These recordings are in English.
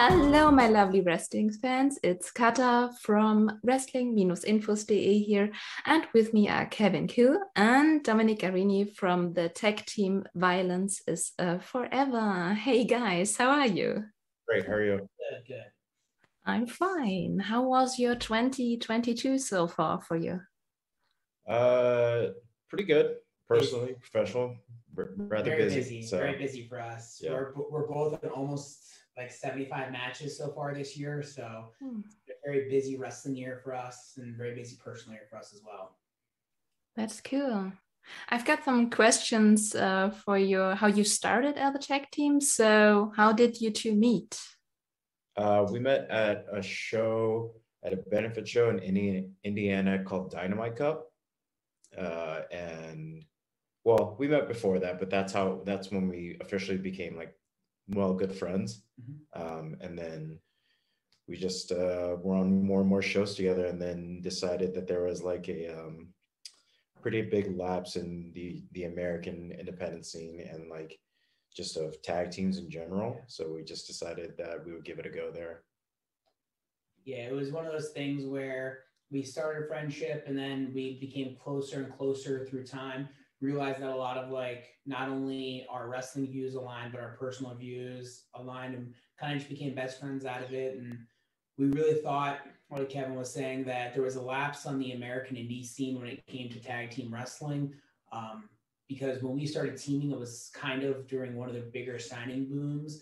Hello, my lovely wrestling fans. It's Kata from wrestling-infos.de here. And with me are Kevin Kill and Dominic Arini from the tech team Violence is Forever. Hey guys, how are you? Great, how are you? Good, good. I'm fine. How was your 2022 so far for you? Pretty good, personally, professional, rather Very busy. So very busy for us. yeah. We're both in almost like 75 matches so far this year. So a very busy wrestling year for us and very busy personal year for us as well. That's cool. I've got some questions for how you started at the tech team. So how did you two meet? We met at a show, at a benefit show in Indiana called Dynamite Cup. And well, we met before that, but that's when we officially became like, well, good friends. And then we just were on more and more shows together, and then decided that there was like a pretty big lapse in the American independent scene and like just of tag teams in general. So we just decided that we would give it a go there. Yeah, it was one of those things where we started a friendship and then we became closer and closer through time. Realized that a lot of like not only our wrestling views aligned, but our personal views aligned, and kind of just became best friends out of it. And we really thought, like Kevin was saying, that there was a lapse on the American indie scene when it came to tag team wrestling. Because when we started teaming, it was kind of during one of the bigger signing booms.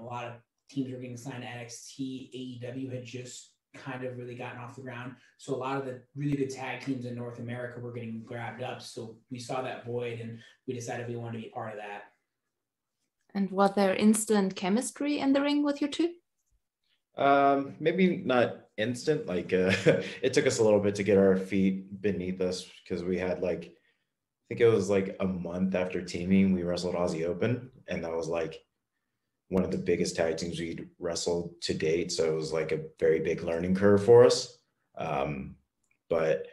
A lot of teams were getting signed to NXT. AEW had just kind of really gotten off the ground. So a lot of the really good tag teams in North America were getting grabbed up. So we saw that void and we decided we wanted to be part of that. And was there instant chemistry in the ring with you two? Maybe not instant, like it took us a little bit to get our feet beneath us because we had like, I think it was like a month after teaming, we wrestled Aussie Open, and that was like one of the biggest tag teams we'd wrestled to date. So it was like a very big learning curve for us. But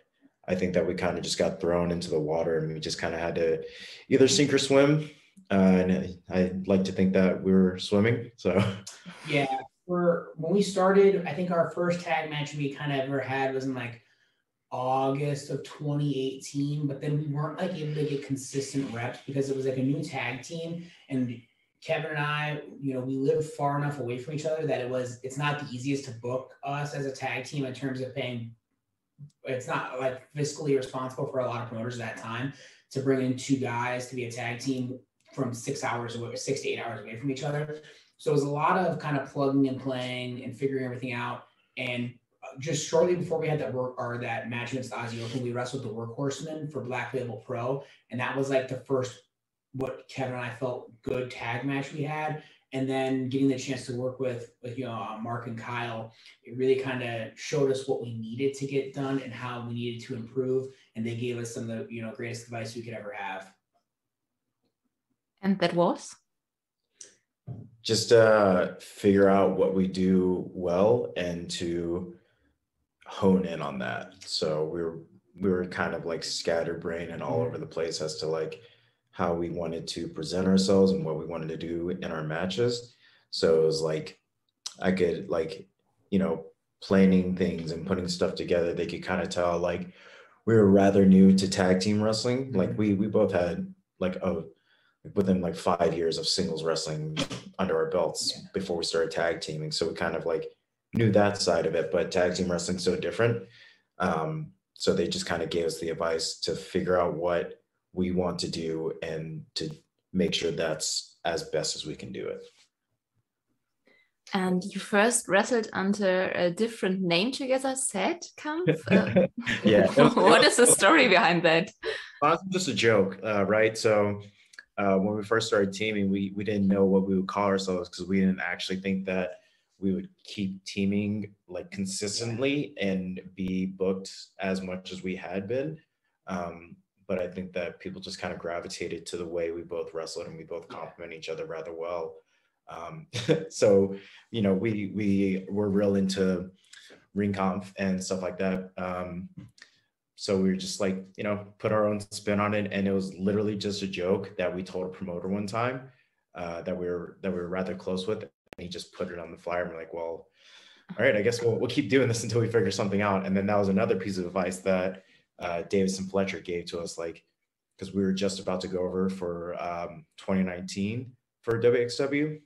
I think that we kind of just got thrown into the water and we just kind of had to either sink or swim. And I like to think that we were swimming. So yeah, when we started, I think our first tag match we kind of ever had was in like August of 2018, but then we weren't like able to get consistent reps because it was like a new tag team, and Kevin and I, we live far enough away from each other that it's not the easiest to book us as a tag team in terms of paying. It's not like fiscally responsible for a lot of promoters at that time to bring in two guys to be a tag team from 6 hours away, 6 to 8 hours away from each other. So it was a lot of kind of plugging and playing and figuring everything out. And just shortly before we had that match against Aussie Open, we wrestled the Workhorsemen for Black Label Pro, and that was like the first what Kevin and I felt good tag match we had. And then getting the chance to work with Mark and Kyle, it really kind of showed us what we needed to get done and how we needed to improve. And they gave us some of the greatest advice we could ever have. And that was? Just figure out what we do well and to hone in on that. So we were kind of like scatterbrained and all over the place as to like how we wanted to present ourselves and what we wanted to do in our matches. So it was like, I could like, planning things and putting stuff together, they could kind of tell like we were rather new to tag team wrestling. Like we both had like within like 5 years of singles wrestling under our belts before we started tag teaming. So we kind of like knew that side of it, but tag team wrestling's so different. So they just kind of gave us the advice to figure out what we want to do and to make sure that's as best as we can do it. And you first wrestled under a different name together, said Kampf? Yeah. What is the story behind that? Honestly, just a joke, right? So when we first started teaming, we didn't know what we would call ourselves because we didn't actually think that we would keep teaming like consistently and be booked as much as we had been. But I think that people just kind of gravitated to the way we both wrestled and we both complement each other rather well. So, we were real into ring conf and stuff like that. So we were just like, put our own spin on it. And it was literally just a joke that we told a promoter one time that we were rather close with. And he just put it on the flyer. And we're like, well, all right, I guess we'll keep doing this until we figure something out. And then that was another piece of advice that Davis and Fletcher gave to us, like, because we were just about to go over for 2019 for WXW. And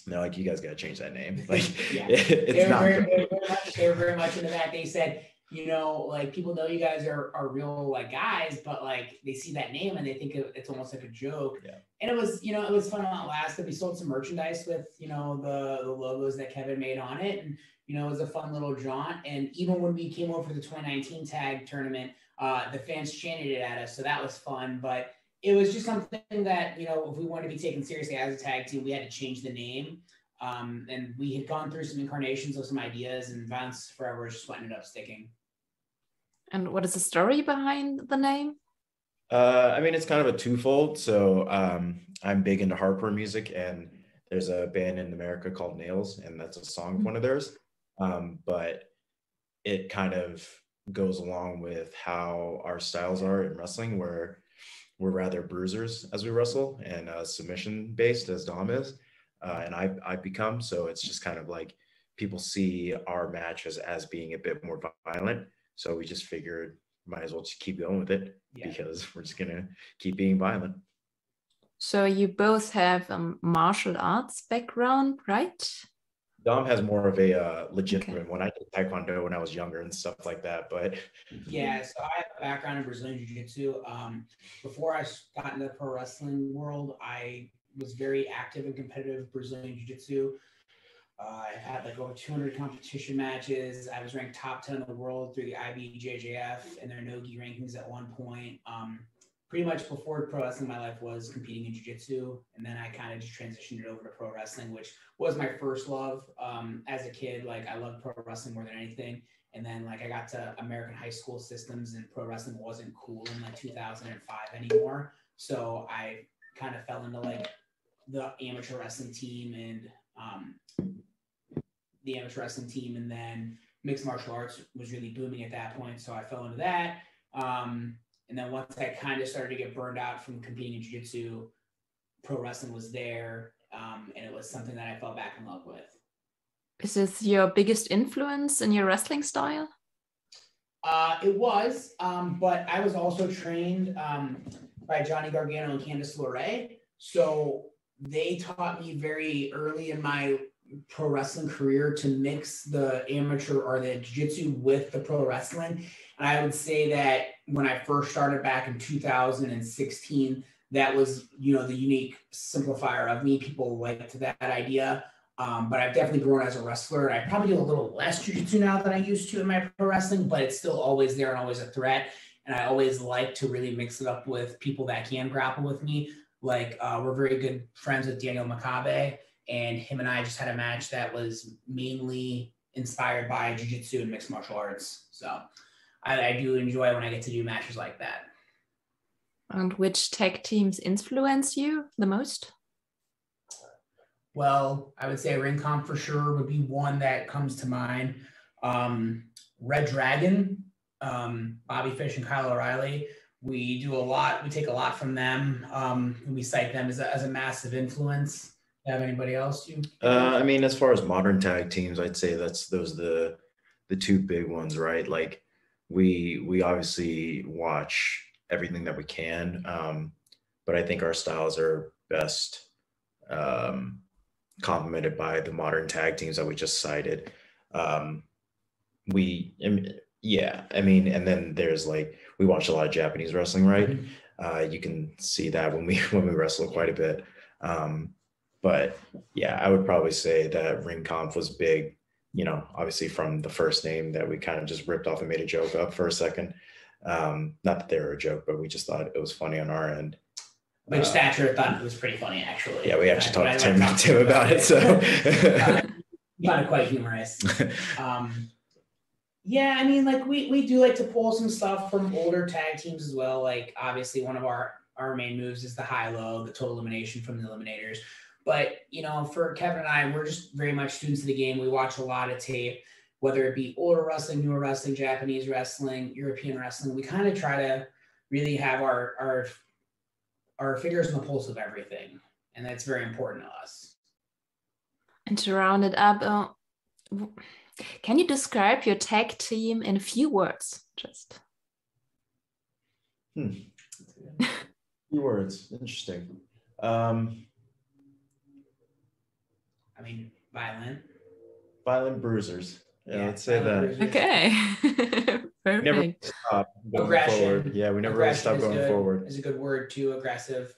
they're like, you guys got to change that name. Like, yeah. it's not good. They were very much into that. They said, you know, like, people know you guys are real, like, guys, but like they see that name and they think it's almost like a joke. Yeah. And it was, you know, it was fun on last that we sold some merchandise with, you know, the logos that Kevin made on it. And, you know, it was a fun little jaunt. And even when we came over for the 2019 tag tournament, the fans chanted it at us. So that was fun. But it was just something that, you know, if we wanted to be taken seriously as a tag team, we had to change the name. And we had gone through some incarnations of some ideas, and Violence Forever is just what ended up sticking. And what is the story behind the name? I mean, it's kind of a twofold. So I'm big into hardcore music, and there's a band in America called Nails, and that's a song of one of theirs. But it kind of goes along with how our styles are in wrestling, where we're rather bruisers as we wrestle, and submission based as Dom is, and I've become. So it's just kind of like people see our matches as being a bit more violent. So we just figured might as well just keep going with it, because we're just going to keep being violent. So you both have a martial arts background, right? Dom has more of a legitimate one. I did Taekwondo when I was younger and stuff like that, but. Yeah, so I have a background in Brazilian Jiu-Jitsu. Before I got into the pro wrestling world, I was very active and competitive Brazilian Jiu-Jitsu. I've had like over 200 competition matches. I was ranked top 10 in the world through the IBJJF and their Nogi rankings at one point. Pretty much before pro wrestling, my life was competing in jiu-jitsu. And then I kind of just transitioned it over to pro wrestling, which was my first love. As a kid, like, I loved pro wrestling more than anything. And then, like, I got to American high school systems, and pro wrestling wasn't cool in like 2005 anymore. So I kind of fell into like the amateur wrestling team and and then mixed martial arts was really booming at that point. So I fell into that. And then once I kind of started to get burned out from competing in jiu-jitsu, pro wrestling was there. And it was something that I fell back in love with. Is this your biggest influence in your wrestling style? It was, but I was also trained by Johnny Gargano and Candice LeRae. So they taught me very early in my pro wrestling career to mix the amateur or the jiu-jitsu with the pro wrestling. And I would say that when I first started back in 2016, that was, you know, the unique simplifier of me. People liked that idea. But I've definitely grown as a wrestler. And I probably do a little less jiu-jitsu now than I used to in my pro wrestling, but it's still always there and always a threat. And I always like to really mix it up with people that can grapple with me. Like, we're very good friends with Daniel Makabe, and him and I just had a match that was mainly inspired by jiu-jitsu and mixed martial arts. So I do enjoy when I get to do matches like that. And which tag teams influence you the most? Well, I would say Ring Comp for sure would be one that comes to mind. Red Dragon, Bobby Fish and Kyle O'Reilly. We take a lot from them. We cite them as a massive influence. Have anybody else? I mean, as far as modern tag teams, I'd say those the two big ones, right? Like, we obviously watch everything that we can, but I think our styles are best complemented by the modern tag teams that we just cited. And then there's like, we watch a lot of Japanese wrestling, right? Mm-hmm. You can see that when we wrestle quite a bit. But yeah, I would probably say that Ring Conf was big, you know, obviously from the first name that we kind of just ripped off and made a joke of for a second. Not that they were a joke, but we just thought it was funny on our end. Which Thatcher thought it was pretty funny, actually. Yeah, we actually talked to Tim about it. So kind of quite humorous. Yeah, I mean, like, we do like to pull some stuff from older tag teams as well. Like, obviously one of our main moves is the high-low, the total elimination from the eliminators. But, you know, for Kevin and I, we're just very much students of the game. We watch a lot of tape, whether it be older wrestling, newer wrestling, Japanese wrestling, European wrestling. We kind of try to really have our fingers on the pulse of everything. And that's very important to us. And to round it up, can you describe your tag team in a few words? Just. Few words. Interesting. I mean, violent. Violent bruisers. Yeah, let's say violent that. bruisers. Okay. Perfect. Never stop going Aggression. forward. Yeah, we never really stop going forward. Is a good word too. Aggressive.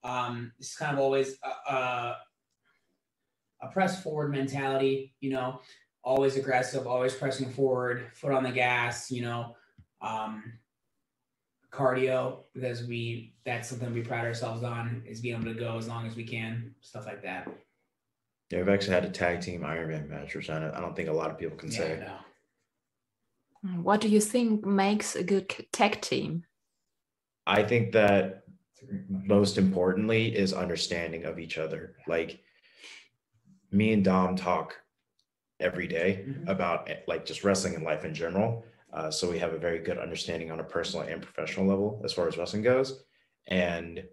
It's kind of always a press forward mentality. You know, always aggressive, always pressing forward, foot on the gas. You know, cardio, because that's something we pride ourselves on, is being able to go as long as we can, stuff like that. Yeah, we've actually had a tag team Ironman match, which I don't think a lot of people can say. No. What do you think makes a good tag team? I think that most importantly is understanding of each other. Like, me and Dom talk every day about like just wrestling and life in general. So we have a very good understanding on a personal and professional level as far as wrestling goes. And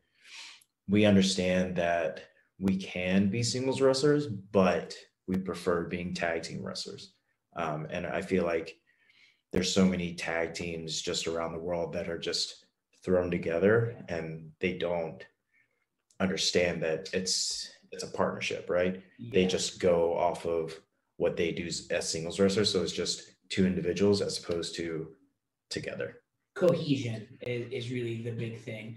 we understand that we can be singles wrestlers, but we prefer being tag team wrestlers. And I feel like there's so many tag teams just around the world that are just thrown together, and they don't understand that it's a partnership, right? Yeah. They just go off of what they do as singles wrestlers. So it's just two individuals as opposed to together. Cohesion is really the big thing.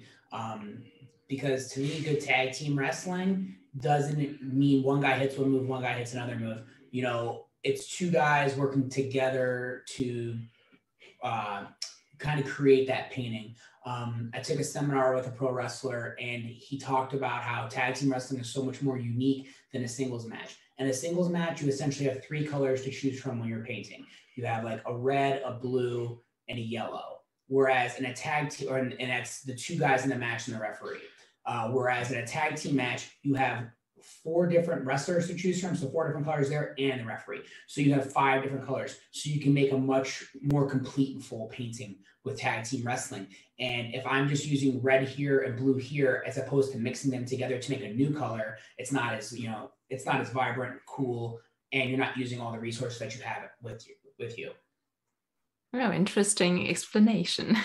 Because to me, good tag team wrestling doesn't mean one guy hits one move, one guy hits another move. You know, it's two guys working together to kind of create that painting. I took a seminar with a pro wrestler, and he talked about how tag team wrestling is so much more unique than a singles match. In a singles match, you essentially have three colors to choose from when you're painting. You have like a red, a blue, and a yellow. Whereas in a tag team, and that's the two guys in the match and the referee. Whereas in a tag team match, you have four different wrestlers to choose from, so four different colors there, and the referee. So you have five different colors. So you can make a much more complete and full painting with tag team wrestling. And if I'm just using red here and blue here, as opposed to mixing them together to make a new color, it's not as, it's not as vibrant, cool, and you're not using all the resources that you have with you. Oh, interesting explanation.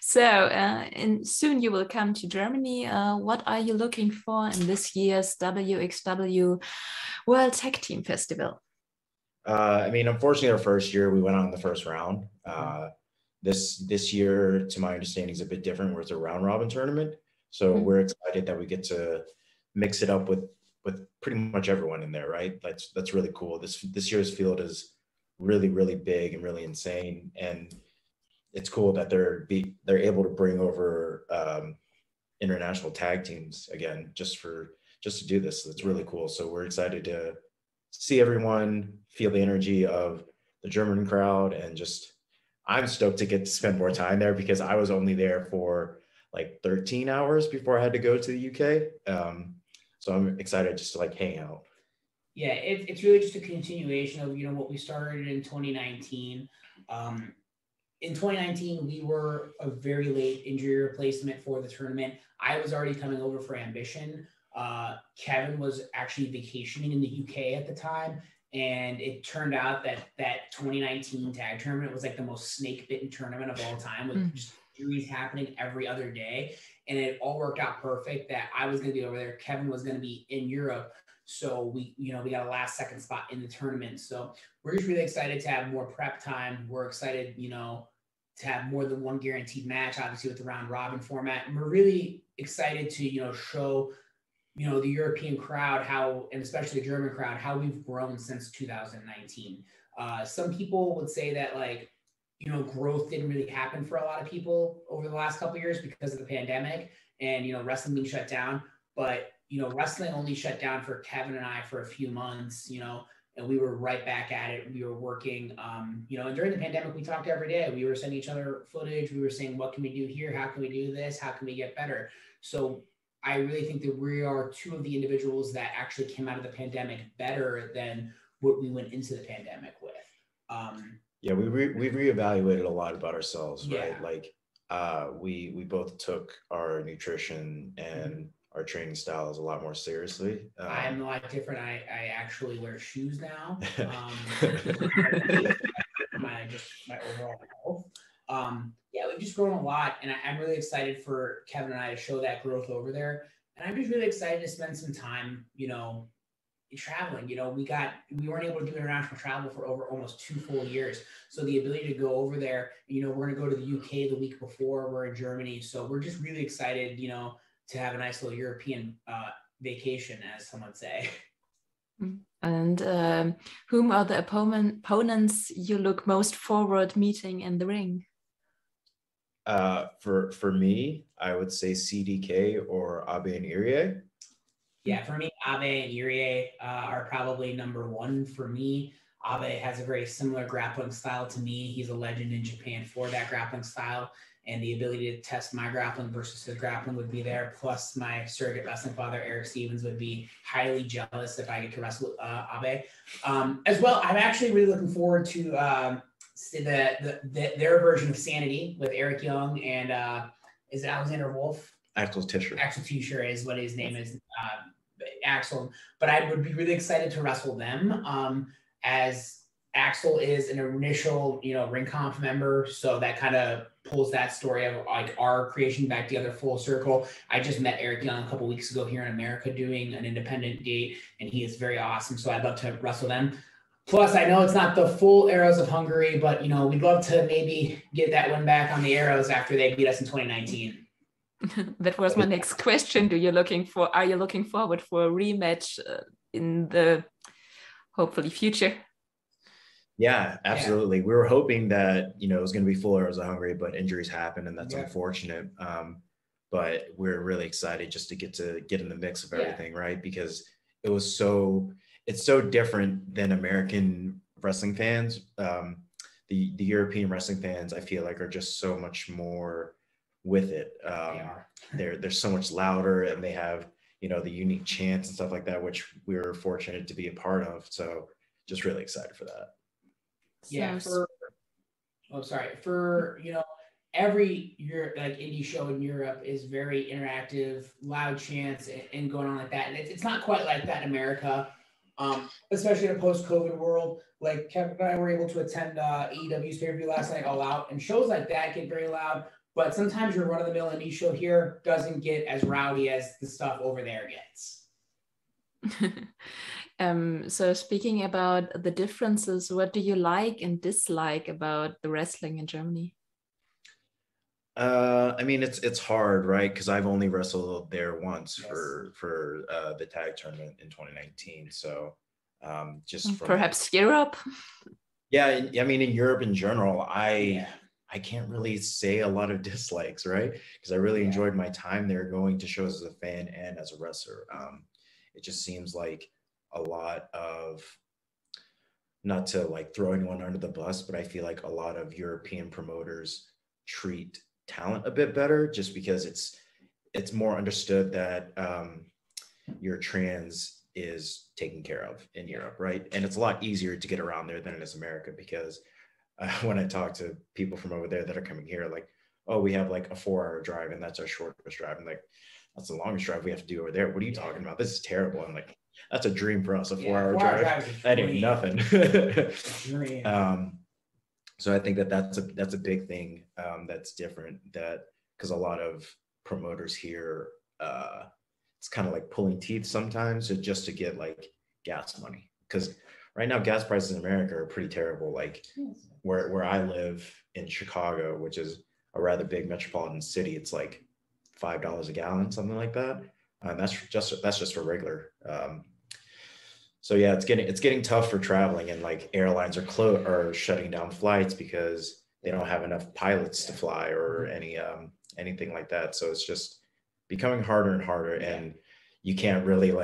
So, and soon you will come to Germany. What are you looking for in this year's WXW World Tag Team Festival? I mean, unfortunately, our first year we went out in the first round. This year, to my understanding, is a bit different, where it's a round robin tournament. So we're excited that we get to mix it up with pretty much everyone in there, right? That's really cool. This year's field is really, really big and really insane, and it's cool that they're able to bring over international tag teams again just to do this. It's really cool. So we're excited to see everyone, feel the energy of the German crowd, and just I'm stoked to get to spend more time there, because I was only there for like 13 hours before I had to go to the UK. So I'm excited just to like hang out. Yeah, it's really just a continuation of, what we started in 2019. In 2019, we were a very late injury replacement for the tournament. I was already coming over for Ambition. Kevin was actually vacationing in the UK at the time. And it turned out that 2019 tag tournament was like the most snake-bitten tournament of all time, with just injuries happening every other day. And it all worked out perfect that I was going to be over there. Kevin was going to be in Europe. So we got a last second spot in the tournament. So we're just really excited to have more prep time. We're excited, to have more than one guaranteed match, obviously with the round robin format. And we're really excited to, show, the European crowd and especially the German crowd, how we've grown since 2019. Some people would say that growth didn't really happen for a lot of people over the last couple of years because of the pandemic and, wrestling being shut down. But wrestling only shut down for Kevin and I for a few months, and we were right back at it. We were working, and during the pandemic, we talked every day. We were sending each other footage. We were saying, what can we do here? How can we do this? How can we get better? So I really think that we are two of the individuals that actually came out of the pandemic better than what we went into the pandemic with. Yeah, we reevaluated a lot about ourselves, right? Yeah. Like we both took our nutrition and our training styles a lot more seriously. I'm a lot different. I actually wear shoes now. My overall health. Yeah, we've just grown a lot, and I'm really excited for Kevin and I to show that growth over there. And I'm just really excited to spend some time, traveling. We weren't able to do international travel for over almost 2 full years. So the ability to go over there, we're going to go to the UK the week before. We're in Germany, so we're just really excited, to have a nice little European vacation, as some would say. And whom are the opponents you look most forward meeting in the ring? For me, I would say CDK or Abe and Irie. Yeah, for me, Abe and Irie are probably number one for me. Abe has a very similar grappling style to me. He's a legend in Japan for that grappling style, and the ability to test my grappling versus his grappling would be there. Plus, my surrogate wrestling father, Eric Stevens, would be highly jealous if I get to wrestle Abe. As well, I'm actually really looking forward to their version of Sanity with Eric Young and is it Alexander Wolf? Axel Tischer. Axel Tischer is what his name is. Axel, but I would be really excited to wrestle them. As Axel is an initial, ring comp member, so that kind of pulls that story of like our creation back together full circle. I just met Eric Young a couple weeks ago here in America doing an independent date, and he is very awesome. So I'd love to wrestle them. Plus, I know it's not the full Arrows of Hungary, but we'd love to maybe get that win back on the Arrows after they beat us in 2019. That was my next question. Are you looking forward for a rematch in the hopefully future? Yeah, absolutely. Yeah. We were hoping that, it was going to be full Arrows of Hungary, but injuries happened, and that's unfortunate. But we're really excited just to get in the mix of everything, right? Because it's so different than American wrestling fans. The European wrestling fans, I feel like, are just so much more with it. They're so much louder, and they have, the unique chants and stuff like that, which we were fortunate to be a part of. So just really excited for that. Yeah, every indie show in Europe is very interactive, loud chants and going on like that. And it's not quite like that in America, especially in a post-COVID world. Like Kevin and I were able to attend AEW's pay-per-view last night, All Out, and shows like that get very loud. But sometimes your run-of-the-mill indie show here doesn't get as rowdy as the stuff over there gets. So speaking about the differences, what do you like and dislike about the wrestling in Germany? I mean, it's hard, right? Because I've only wrestled there once for the tag tournament in 2019. So just perhaps Europe. Yeah, I mean, in Europe in general, I can't really say a lot of dislikes, right? Because I really enjoyed my time there, going to shows as a fan and as a wrestler. It just seems like a lot of, not to like throw anyone under the bus, but I feel like a lot of European promoters treat talent a bit better, just because it's more understood that your trans is taken care of in Europe, right? And it's a lot easier to get around there than it is America, because when I talk to people from over there that are coming here, like, oh, we have like a 4-hour drive and that's our shortest drive. And like, that's the longest drive we have to do over there. What are you talking about? This is terrible. I'm like, that's a dream for us, a 4-hour drive. That ain't nothing. So I think that's a big thing that's different, that because a lot of promoters here, it's kind of like pulling teeth sometimes just to get like gas money. Because right now gas prices in America are pretty terrible. Like where I live in Chicago, which is a rather big metropolitan city, it's like $5 a gallon, something like that. And that's just for regular. So yeah, it's getting tough for traveling, and like airlines are shutting down flights because they don't have enough pilots to fly or anything like that. So it's just becoming harder and harder, and you can't really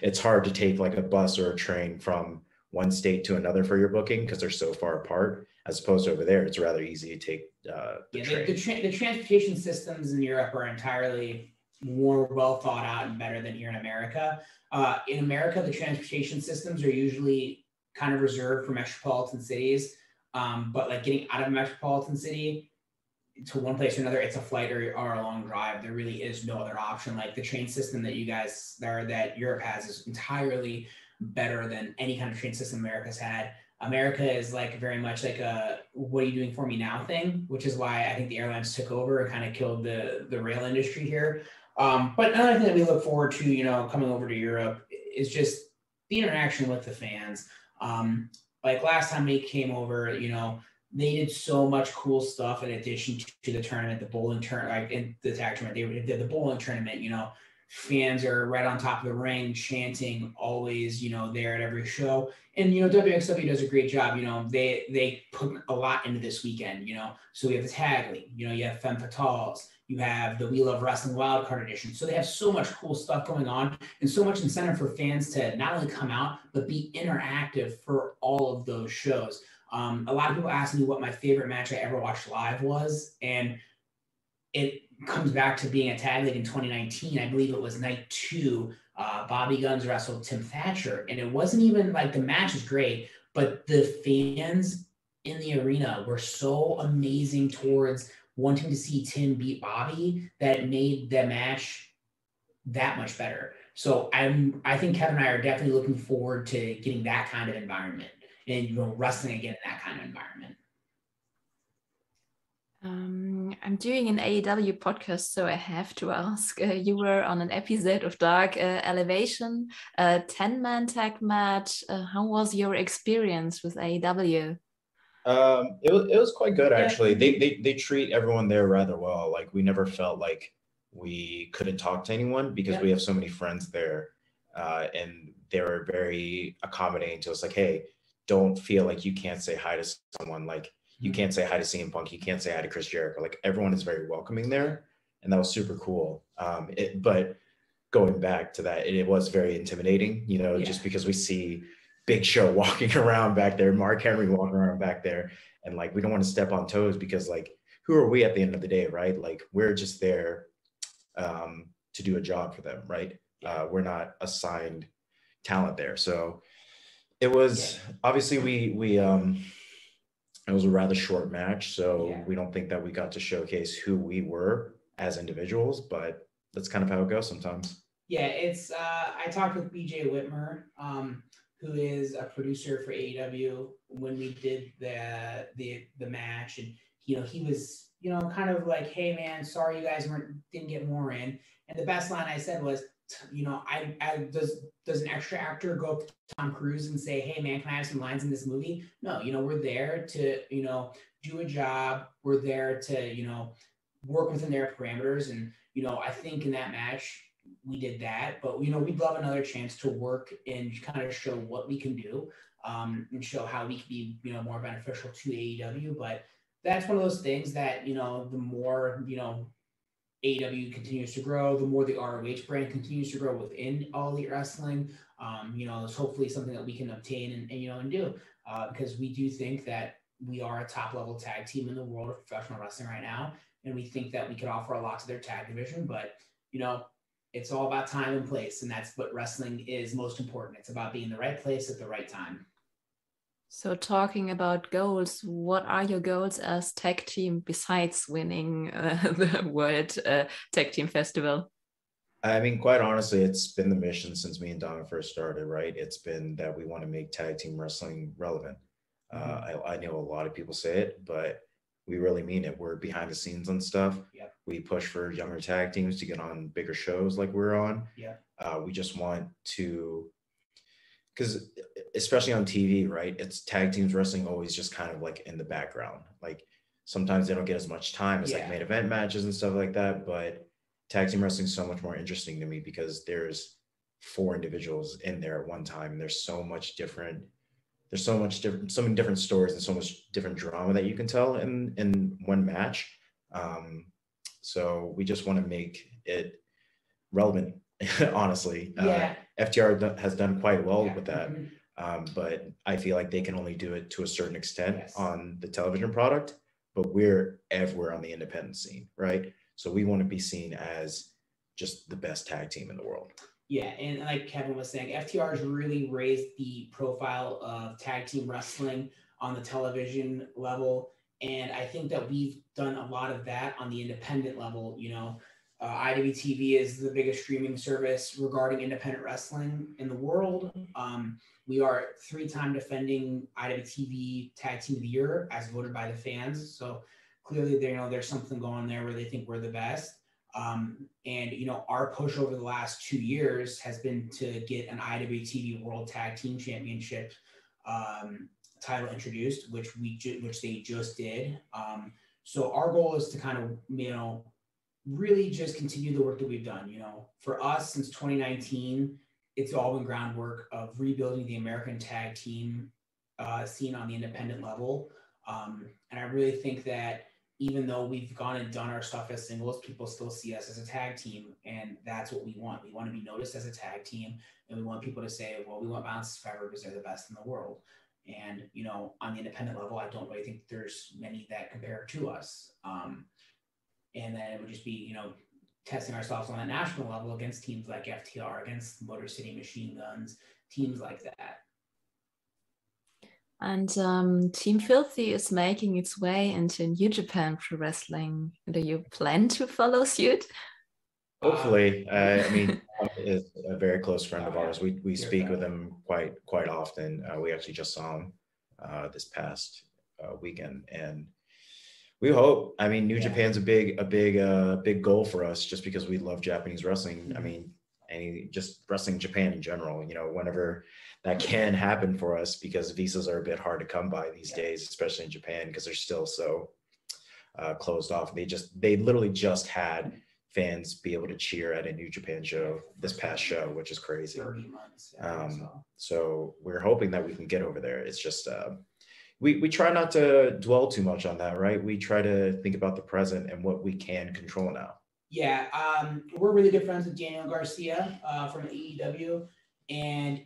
it's hard to take like a bus or a train from one state to another for your booking because they're so far apart, as opposed to over there, it's rather easy to take the train. The transportation systems in Europe are entirely more well thought out and better than here in America. In America, the transportation systems are usually kind of reserved for metropolitan cities, but like getting out of a metropolitan city to one place or another, it's a flight or a long drive. There really is no other option. Like the train system that that Europe has is entirely better than any kind of train system America's had. America is like very much like a "what are you doing for me now" thing, which is why I think the airlines took over and kind of killed the rail industry here. But another thing that we look forward to, coming over to Europe is just the interaction with the fans. Like last time they came over, they did so much cool stuff in addition to the tournament, the bowling tournament, like in the tag tournament. They did the bowling tournament, fans are right on top of the ring chanting always, there at every show. And, WXW does a great job. They put a lot into this weekend, so we have the tag league, you have Femmes Fatales, you have the We Love Wrestling Wildcard Edition. So they have so much cool stuff going on and so much incentive for fans to not only come out, but be interactive for all of those shows. A lot of people ask me what my favorite match I ever watched live was. And it comes back to being a tag league in 2019. I believe it was night 2. Bobby Guns wrestled Tim Thatcher. And it wasn't even like the match was great, but the fans in the arena were so amazing towards wanting to see Tim beat Bobby that it made the match that much better. So I think Kevin and I are definitely looking forward to getting that kind of environment and wrestling again in that kind of environment. I'm doing an AEW podcast, so I have to ask. You were on an episode of Dark Elevation, a 10-man tag match. How was your experience with AEW? It was quite good, actually. They treat everyone there rather well. Like, we never felt like we couldn't talk to anyone because we have so many friends there, and they were very accommodating to us. Like, hey, don't feel like you can't say hi to someone. Like, you can't say hi to CM Punk, you can't say hi to Chris Jericho. Like, everyone is very welcoming there, and that was super cool. But going back to that, it was very intimidating, just because we see Big Show walking around back there, Mark Henry walking around back there, and like, we don't want to step on toes because, like, who are we at the end of the day, right? Like, we're just there to do a job for them, right? We're not assigned talent there. So it was obviously we it was a rather short match, so we don't think that we got to showcase who we were as individuals, but that's kind of how it goes sometimes. Yeah, it's I talked with BJ Whitmer, who is a producer for AEW, when we did the match, and he was kind of like, "Hey man, sorry you guys didn't get more in." And the best line I said was, does an extra actor go up to Tom Cruise and say, "Hey man, can I have some lines in this movie?" No, we're there to do a job. We're there to work within their parameters, and I think in that match we did that. But we'd love another chance to work and kind of show what we can do, and show how we can be more beneficial to AEW. But that's one of those things that the more AEW continues to grow, the more the ROH brand continues to grow within All Elite Wrestling. It's hopefully something that we can obtain and do, because we do think that we are a top level tag team in the world of professional wrestling right now, and we think that we could offer a lot to their tag division. But it's all about time and place, and that's what wrestling is most important. It's about being in the right place at the right time. So talking about goals, what are your goals as tag team besides winning the World Tag Team Festival? I mean, quite honestly, it's been the mission since me and Donna first started, right? It's been that we want to make tag team wrestling relevant. I know a lot of people say it, but we really mean it. We're behind the scenes on stuff. Yep. We push for younger tag teams to get on bigger shows like we're on. Yeah. We just want to, because especially on TV, right? It's tag teams wrestling always just kind of like in the background. Like, sometimes they don't get as much time as like main event matches and stuff like that. But tag team wrestling is so much more interesting to me because there's 4 individuals in there at one time, and there's so many different stories and so much different drama that you can tell in one match. So we just want to make it relevant, honestly. FTR has done quite well with that. But I feel like they can only do it to a certain extent on the television product, but we're everywhere on the independent scene, right? So we want to be seen as just the best tag team in the world. Yeah, and like Kevin was saying, FTR has really raised the profile of tag team wrestling on the television level. And I think that we've done a lot of that on the independent level. IWTV is the biggest streaming service regarding independent wrestling in the world. We are 3-time defending IWTV Tag Team of the Year as voted by the fans. So clearly, there's something going there where they think we're the best. And our push over the last 2 years has been to get an IWTV World Tag Team Championship title introduced, which they just did. So our goal is to kind of really just continue the work that we've done. For us since 2019, it's all been groundwork of rebuilding the American tag team scene on the independent level. And I really think that even though we've gone and done our stuff as singles, people still see us as a tag team. And that's what we want. We want to be noticed as a tag team. And we want people to say, well, we want Balance Forever because they're the best in the world. And, on the independent level, I don't really think there's many that compare to us. And then it would just be, testing ourselves on a national level against teams like FTR, against Motor City Machine Guns, teams like that. And Team Filthy is making its way into New Japan Pro Wrestling. Do you plan to follow suit? Hopefully. Tom is a very close friend of ours. We speak with him quite often. We actually just saw him this past weekend, and we hope. New Japan's a big goal for us, just because we love Japanese wrestling. And just wrestling Japan in general. Whenever that can happen for us, because visas are a bit hard to come by these days, especially in Japan, because they're still so closed off. They literally just had fans be able to cheer at a New Japan show this past show, which is crazy. 30 months. So we're hoping that we can get over there. It's just we try not to dwell too much on that, right? We try to think about the present and what we can control now. Yeah, we're really good friends with Daniel Garcia from AEW, and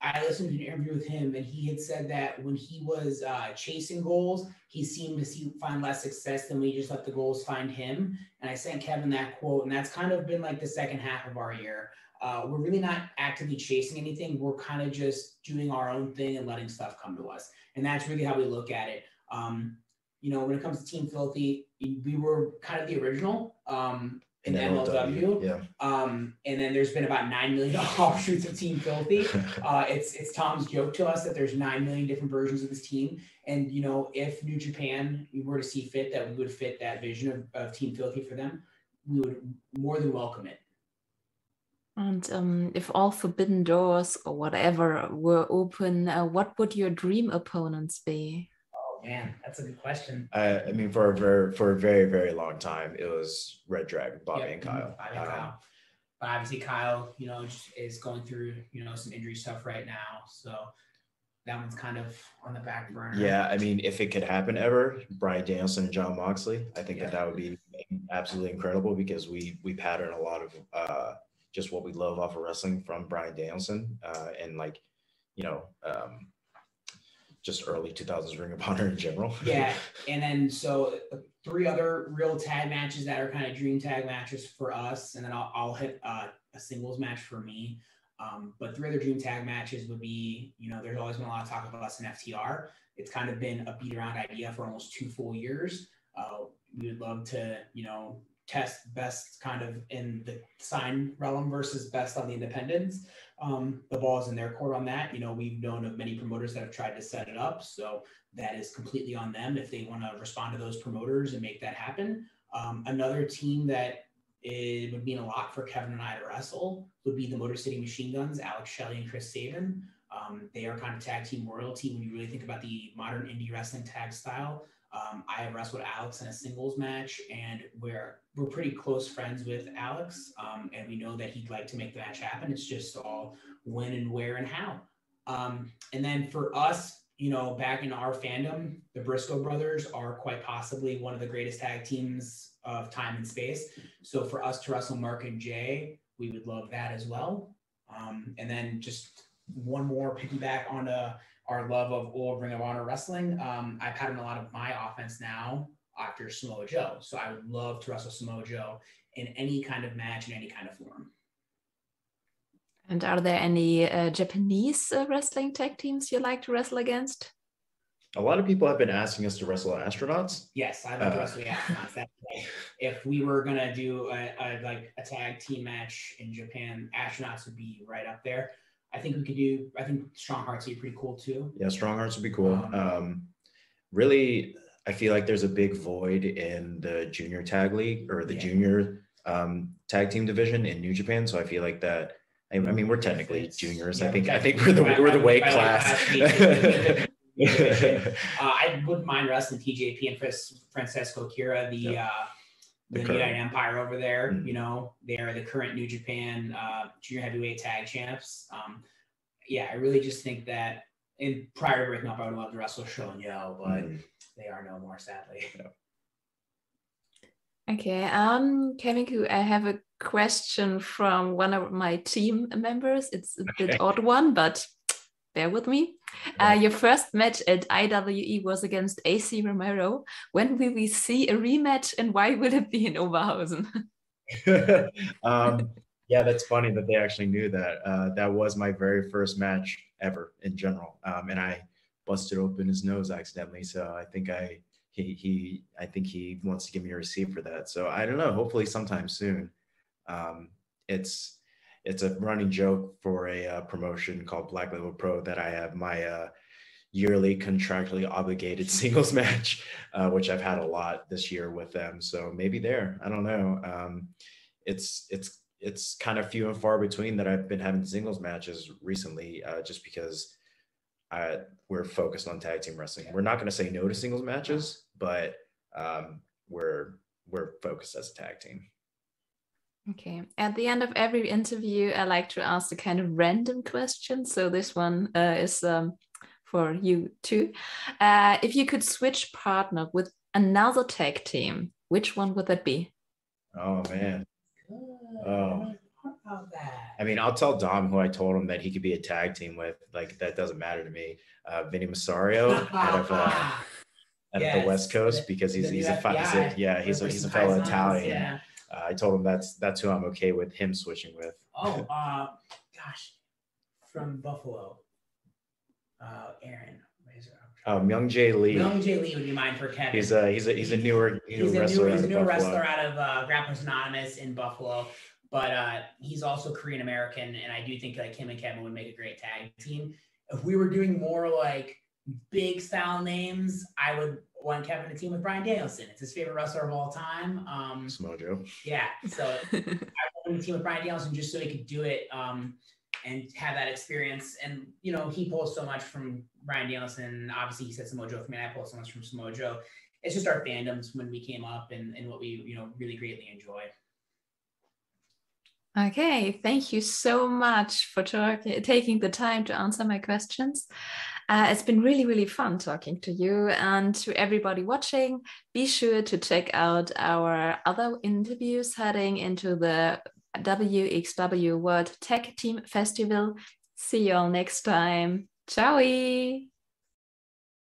I listened to an interview with him, and he had said that when he was chasing goals, he seemed to find less success than when he just let the goals find him. And I sent Kevin that quote, and that's kind of been like the second half of our year. We're really not actively chasing anything. We're kind of just doing our own thing and letting stuff come to us. And that's really how we look at it. When it comes to Team Filthy, we were kind of the original in MLW. Yeah. And then there's been about 9 million offshoots of Team Filthy. It's Tom's joke to us that there's 9 million different versions of this team. And, if New Japan were to see fit that we would fit that vision of Team Filthy for them, we would more than welcome it. And if all forbidden doors or whatever were open, what would your dream opponents be? Oh man, that's a good question. For a very, very long time, it was Red Dragon, Bobby and Kyle. But obviously Kyle, is going through, some injury stuff right now. So that one's kind of on the back burner. Yeah, if it could happen ever, Bryan Danielson and Jon Moxley, I think that would be absolutely incredible, because we pattern a lot of just what we love off of wrestling from Bryan Danielson, and just early 2000s Ring of Honor in general. Yeah, and then so 3 other real tag matches that are kind of dream tag matches for us, and then I'll hit a singles match for me. But 3 other dream tag matches would be, there's always been a lot of talk about us in FTR. It's kind of been a beat around idea for almost 2 full years. We would love to, test best kind of in the sign realm versus best on the independents. The ball's in their court on that. We've known of many promoters that have tried to set it up. So that is completely on them if they want to respond to those promoters and make that happen. Another team that it would mean a lot for Kevin and I to wrestle would be the Motor City Machine Guns, Alex Shelley and Chris Sabin. They are kind of tag team royalty when you really think about the modern indie wrestling tag style. I have wrestled Alex in a singles match, and we're pretty close friends with Alex, and we know that he'd like to make the match happen. It's just all when and where and how. And then for us, back in our fandom, the Briscoe brothers are quite possibly one of the greatest tag teams of time and space. So for us to wrestle Mark and Jay, we would love that as well. And then just one more piggyback on our love of old Ring of Honor wrestling. I pattern a lot of my offense now after Samoa Joe. So I would love to wrestle Samoa Joe in any kind of match, in any kind of form. And are there any Japanese wrestling tag teams you like to wrestle against? A lot of people have been asking us to wrestle astronauts. Yes, I'd love to wrestle the astronauts. That's like, if we were gonna do a tag team match in Japan, astronauts would be right up there. I think we could do. I think Strong Hearts would be pretty cool too. Yeah, Strong Hearts would be cool. Really, I feel like there's a big void in the junior tag league or the junior tag team division in New Japan. So I feel like that. I mean, we're technically juniors. Yeah, I think we're the weight class. I wouldn't mind wrestling TJP and Francesco Kira, the United Empire over there. You know, they are the current New Japan junior heavyweight tag champs. Yeah, I really just think that prior to breaking up, I would love to wrestle Show and Yo, but they are no more, sadly. Okay, Kevin, I have a question from one of my team members. It's a bit odd one, but bear with me. Your first match at IWE was against AC Romero. When will we see a rematch, and why will it be in Oberhausen? Yeah, that's funny that they actually knew that. That was my very first match ever in general, and I busted open his nose accidentally. So I think he wants to give me a receipt for that. So I don't know. Hopefully sometime soon. It's a running joke for a promotion called Black Label Pro that I have my yearly contractually obligated singles match, which I've had a lot this year with them. So maybe there, I don't know. It's kind of few and far between that I've been having singles matches recently, just because we're focused on tag team wrestling. We're not going to say no to singles matches, but we're focused as a tag team. Okay. At the end of every interview, I like to ask a kind of random question. So this one is for you too. If you could switch partner with another tag team, which one would that be? Oh man. I mean, I'll tell Dom, who I told him that he could be a tag team with. Like, that doesn't matter to me. Vinny Masario out of the West Coast, because he's a fellow Italian. Yeah. I told him that's who I'm okay with him switching with. Oh, gosh, from Buffalo, Aaron. Myung Jae Lee. Myung Jae Lee would be mine for Kevin. He's a newer wrestler. He's a newer wrestler out of Grapplers Anonymous in Buffalo, but he's also Korean American, and I do think like him and Kevin would make a great tag team. If we were doing more like big style names, I would want Kevin to team with Bryan Danielson. It's his favorite wrestler of all time. Samoa Joe. Yeah, so I want him to team with Bryan Danielson just so he could do it and have that experience. And you know, he pulls so much from Bryan Danielson. Obviously, he said Samoa Joe for me. I pull so much from Samoa Joe. It's just our fandoms when we came up and what we really greatly enjoy. Okay, thank you so much for taking the time to answer my questions. It's been really, really fun talking to you, and to everybody watching, be sure to check out our other interviews heading into the WXW World Tag Team Festival. See you all next time. Ciao!